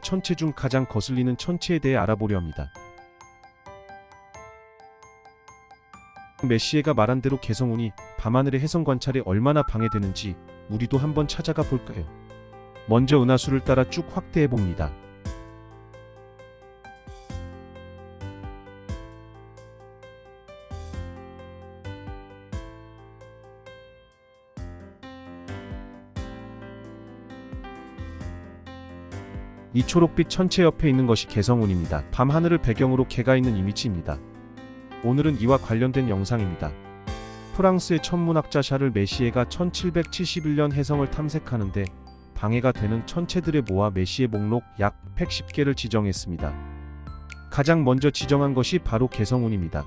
천체 중 가장 거슬리는 천체에 대해 알아보려 합니다. 메시에가 말한 대로 개성운이 밤하늘의 혜성 관찰에 얼마나 방해되는지 우리도 한번 찾아가 볼까요? 먼저 은하수를 따라 쭉 확대해 봅니다. 이 초록빛 천체 옆에 있는 것이 개성운입니다. 밤하늘을 배경으로 개가 있는 이미지입니다. 오늘은 이와 관련된 영상입니다. 프랑스의 천문학자 샤를 메시에가 1771년 혜성을 탐색하는데 방해가 되는 천체들의 모아 메시에 목록 약 110개를 지정했습니다. 가장 먼저 지정한 것이 바로 개성운입니다.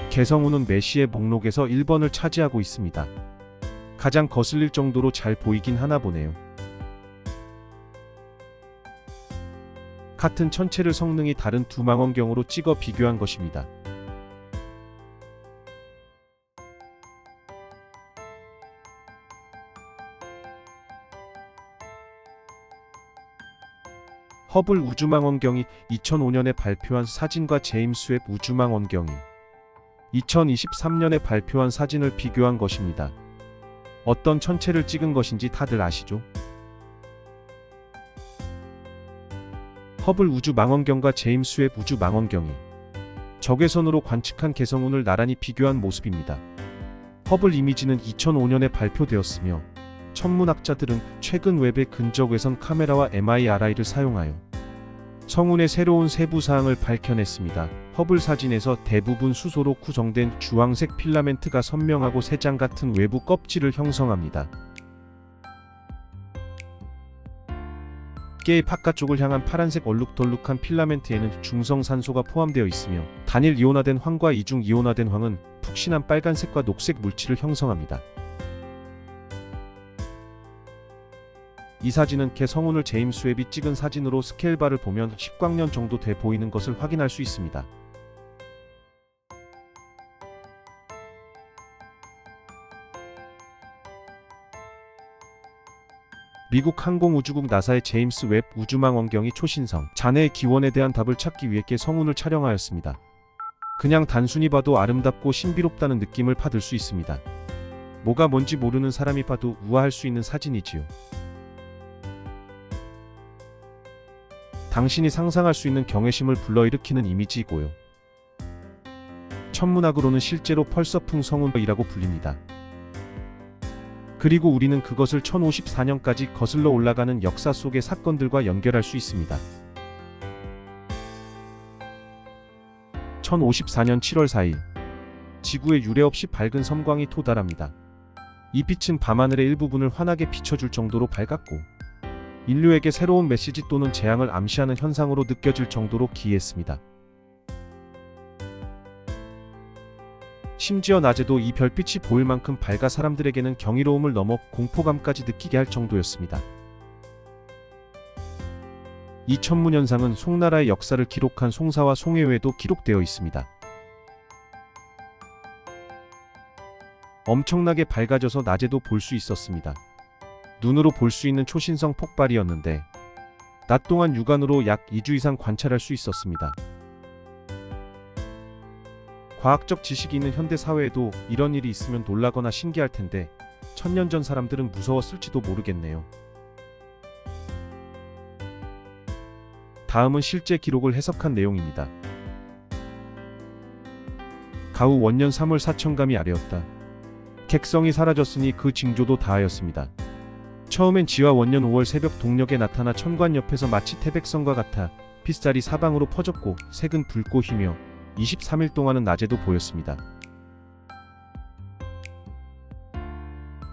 개성운은 메시에 목록에서 1번을 차지하고 있습니다. 가장 거슬릴 정도로 잘 보이긴 하나 보네요. 같은 천체를 성능이 다른 두 망원경으로 찍어 비교한 것입니다. 허블 우주망원경이 2005년에 발표한 사진과 제임스 웹 우주망원경이 2023년에 발표한 사진을 비교한 것입니다. 어떤 천체를 찍은 것인지 다들 아시죠? 허블 우주망원경과 제임스 웹 우주망원경이 적외선으로 관측한 개성운을 나란히 비교한 모습입니다. 허블 이미지는 2005년에 발표되었으며 천문학자들은 최근 웹의 근적외선 카메라와 MIRI를 사용하여 성운의 새로운 세부 사항을 밝혀냈습니다. 허블 사진에서 대부분 수소로 구성된 주황색 필라멘트가 선명하고 새장 같은 외부 껍질을 형성합니다. 깨의 바깥쪽을 향한 파란색 얼룩덜룩한 필라멘트에는 중성산소가 포함되어 있으며 단일 이온화된 황과 이중 이온화된 황은 푹신한 빨간색과 녹색 물질을 형성합니다. 이 사진은 개성운을 제임스 웹이 찍은 사진으로 스케일바를 보면 10광년 정도 돼 보이는 것을 확인할 수 있습니다. 미국 항공우주국 나사의 제임스 웹 우주망원경이 초신성 잔해의 기원에 대한 답을 찾기 위해 개성운을 촬영하였습니다. 그냥 단순히 봐도 아름답고 신비롭다는 느낌을 받을 수 있습니다. 뭐가 뭔지 모르는 사람이 봐도 우아할 수 있는 사진이지요. 당신이 상상할 수 있는 경외심을 불러일으키는 이미지이고요. 천문학으로는 실제로 펄서풍 성운이라고 불립니다. 그리고 우리는 그것을 1054년까지 거슬러 올라가는 역사 속의 사건들과 연결할 수 있습니다. 1054년 7월 4일 지구에 유례없이 밝은 섬광이 도달합니다. 이 빛은 밤하늘의 일부분을 환하게 비춰줄 정도로 밝았고 인류에게 새로운 메시지 또는 재앙을 암시하는 현상으로 느껴질 정도로 기이했습니다. 심지어 낮에도 이 별빛이 보일 만큼 밝아 사람들에게는 경이로움을 넘어 공포감까지 느끼게 할 정도였습니다. 이 천문현상은 송나라의 역사를 기록한 송사와 송해외에도 기록되어 있습니다. 엄청나게 밝아져서 낮에도 볼 수 있었습니다. 눈으로 볼 수 있는 초신성 폭발이었는데 낮 동안 육안으로 약 2주 이상 관찰할 수 있었습니다. 과학적 지식이 있는 현대 사회에도 이런 일이 있으면 놀라거나 신기할 텐데 1000년 전 사람들은 무서웠을지도 모르겠네요. 다음은 실제 기록을 해석한 내용입니다. 가후 원년 3월 사천감이 아래였다. 객성이 사라졌으니 그 징조도 다하였습니다. 처음엔 지와 원년 5월 새벽 동력에 나타나 천관 옆에서 마치 태백성과 같아 빛살이 사방으로 퍼졌고 색은 붉고 희며 23일 동안은 낮에도 보였습니다.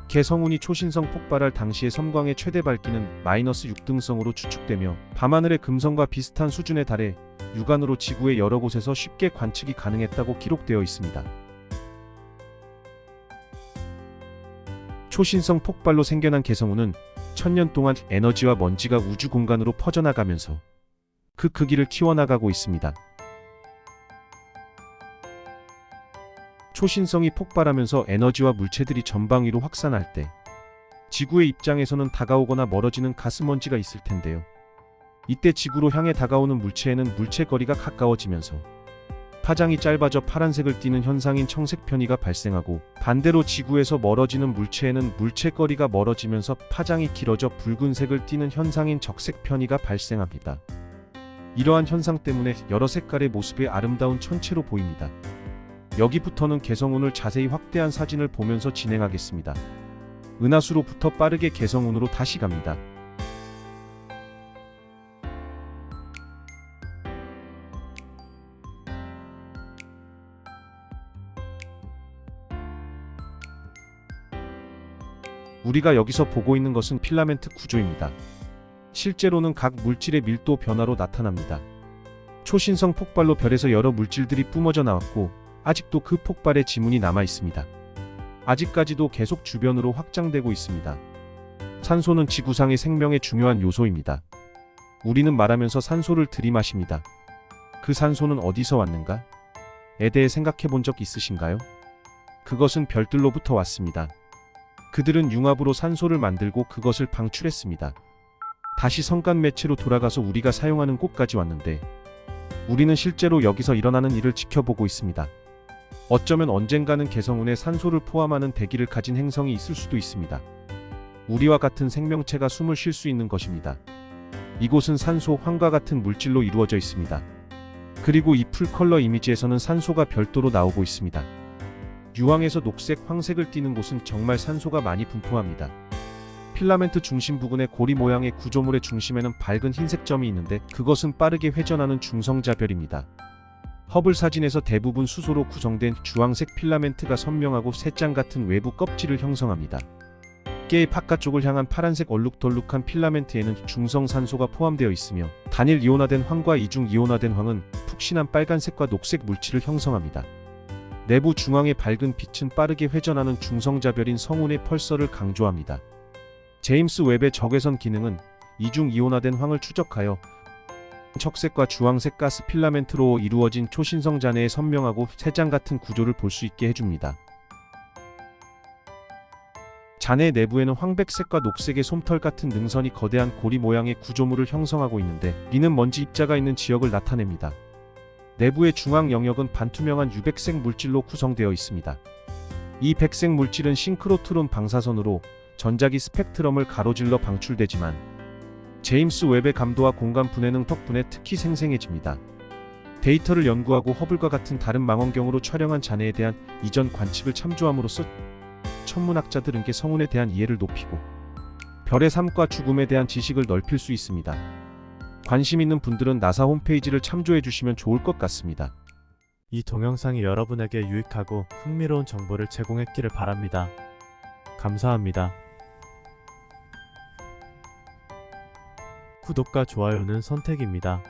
개성운이 초신성 폭발할 당시의 섬광의 최대 밝기는 -6등성으로 추측되며 밤하늘의 금성과 비슷한 수준에 달해 육안으로 지구의 여러 곳에서 쉽게 관측이 가능했다고 기록되어 있습니다. 초신성 폭발로 생겨난 개성운은 1000년 동안 에너지와 먼지가 우주 공간으로 퍼져나가면서 그 크기를 키워나가고 있습니다. 초신성이 폭발하면서 에너지와 물체들이 전방 위로 확산할 때 지구의 입장에서는 다가오거나 멀어지는 가스먼지가 있을 텐데요. 이때 지구로 향해 다가오는 물체에는 물체 거리가 가까워지면서 파장이 짧아져 파란색을 띠는 현상인 청색 편의가 발생하고, 반대로 지구에서 멀어지는 물체에는 물체 거리가 멀어지면서 파장이 길어져 붉은색을 띠는 현상인 적색 편의가 발생합니다. 이러한 현상 때문에 여러 색깔의 모습의 아름다운 천체로 보입니다. 여기부터는 개성운을 자세히 확대한 사진을 보면서 진행하겠습니다. 은하수로부터 빠르게 개성운으로 다시 갑니다. 우리가 여기서 보고 있는 것은 필라멘트 구조입니다. 실제로는 각 물질의 밀도 변화로 나타납니다. 초신성 폭발로 별에서 여러 물질들이 뿜어져 나왔고, 아직도 그 폭발의 지문이 남아 있습니다. 아직까지도 계속 주변으로 확장되고 있습니다. 산소는 지구상의 생명의 중요한 요소입니다. 우리는 말하면서 산소를 들이마십니다. 그 산소는 어디서 왔는가? 에 대해 생각해 본 적 있으신가요? 그것은 별들로부터 왔습니다. 그들은 융합으로 산소를 만들고 그것을 방출했습니다. 다시 성간 매체로 돌아가서 우리가 사용하는 곳까지 왔는데, 우리는 실제로 여기서 일어나는 일을 지켜보고 있습니다. 어쩌면 언젠가는 개성운에 산소를 포함하는 대기를 가진 행성이 있을 수도 있습니다. 우리와 같은 생명체가 숨을 쉴 수 있는 것입니다. 이곳은 산소, 황과 같은 물질로 이루어져 있습니다. 그리고 이 풀컬러 이미지에서는 산소가 별도로 나오고 있습니다. 유황에서 녹색, 황색을 띠는 곳은 정말 산소가 많이 분포합니다. 필라멘트 중심 부근의 고리 모양의 구조물의 중심에는 밝은 흰색 점이 있는데, 그것은 빠르게 회전하는 중성자별입니다. 허블 사진에서 대부분 수소로 구성된 주황색 필라멘트가 선명하고 새장 같은 외부 껍질을 형성합니다. 깨의 바깥쪽을 향한 파란색 얼룩덜룩한 필라멘트에는 중성산소가 포함되어 있으며, 단일 이온화된 황과 이중 이온화된 황은 푹신한 빨간색과 녹색 물질을 형성합니다. 내부 중앙의 밝은 빛은 빠르게 회전하는 중성자별인 성운의 펄서를 강조합니다. 제임스 웹의 적외선 기능은 이중 이온화된 황을 추적하여 적색과 주황색 가스 필라멘트로 이루어진 초신성 잔해의 선명하고 새장 같은 구조를 볼 수 있게 해줍니다. 잔해 내부에는 황백색과 녹색의 솜털 같은 능선이 거대한 고리 모양의 구조물을 형성하고 있는데, 이는 먼지 입자가 있는 지역을 나타냅니다. 내부의 중앙 영역은 반투명한 유백색 물질로 구성되어 있습니다. 이 백색 물질은 싱크로트론 방사선으로 전자기 스펙트럼을 가로질러 방출되지만, 제임스 웹의 감도와 공간 분해능 덕분에 특히 생생해집니다. 데이터를 연구하고 허블과 같은 다른 망원경으로 촬영한 잔해에 대한 이전 관측을 참조함으로써 천문학자들은 개성운에 대한 이해를 높이고 별의 삶과 죽음에 대한 지식을 넓힐 수 있습니다. 관심 있는 분들은 나사 홈페이지를 참조해 주시면 좋을 것 같습니다. 이 동영상이 여러분에게 유익하고 흥미로운 정보를 제공했기를 바랍니다. 감사합니다. 구독과 좋아요는 선택입니다.